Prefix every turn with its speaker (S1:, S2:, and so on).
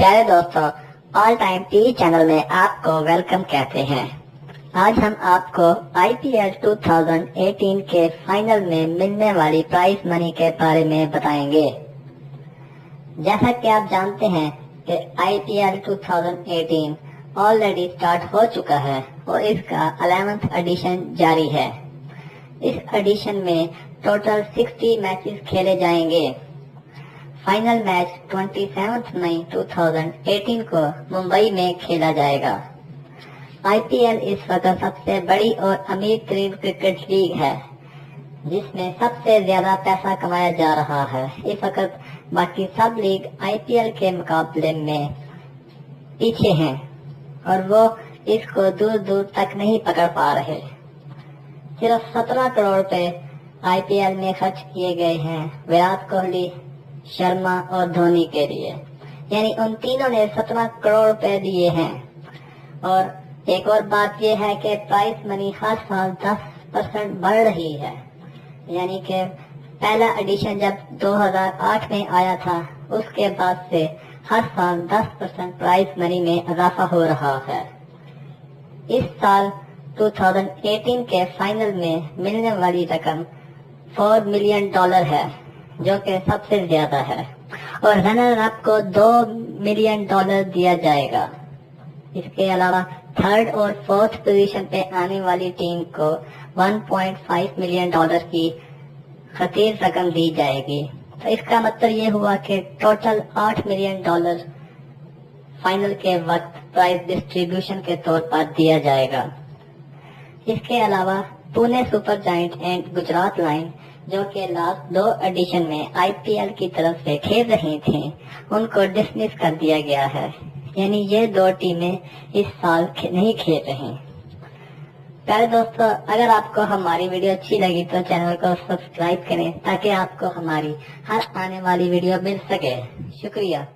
S1: प्यारे दोस्तों, all time TV channel में आपको वेलकम कहते हैं। आज हम आपको IPL 2018 के फाइनल में मिलने वाली प्राइज मनी के बारे में बताएंगे। जैसा कि आप जानते हैं कि IPL 2018 ऑलरेडी स्टार्ट हो चुका है और इसका 11th एडिशन जारी है। इस एडिशन में टोटल 60 मैचेस खेले जाएंगे। फाइनल मैच 27 मई 2018 को मुंबई में खेला जाएगा। IPL इस वक्त सबसे बड़ी और अमीर तरीन क्रिकेट लीग है, जिसमें सबसे ज्यादा पैसा कमाया जा रहा है। इस वक्त बाकी सब लीग IPL के मुकाबले में पीछे हैं और वो इसको दूर दूर तक नहीं पकड़ पा रहे। सिर्फ 17 करोड़ रुपए IPL में खर्च किए गए हैं विराट कोहली, शर्मा और धोनी के लिए, यानी उन तीनों ने 17 करोड़ रुपए दिए हैं। और एक और बात यह है कि प्राइस मनी हर साल 10% बढ़ रही है, यानी कि पहला एडिशन जब 2008 में आया था, उसके बाद से हर साल 10% प्राइस मनी में इजाफा हो रहा है। इस साल 2018 के फाइनल में मिलने वाली रकम $4 मिलियन है, जो कि सबसे ज्यादा है, और रनर अप को $2 मिलियन दिया जाएगा। इसके अलावा थर्ड और फोर्थ पोजीशन पे आने वाली टीम को $1.5 मिलियन की खतीर रकम दी जाएगी। तो इसका मतलब ये हुआ कि टोटल $8 मिलियन फाइनल के वक्त प्राइज डिस्ट्रीब्यूशन के तौर पर दिया जाएगा। इसके अलावा Pune super giant and Gujarat line, जो कि लास्ट 2 एडिशन में IPL की तरफ से खेल रही थी, उनको डिसमिस कर दिया गया है, यानी ये 2 टीमें इस साल नहीं खेल रही। प्यारे दोस्तों, अगर आपको हमारी वीडियो अच्छी लगी तो चैनल को सब्सक्राइब करें ताकि आपको हमारी हर आने वाली वीडियो मिल सके। शुक्रिया।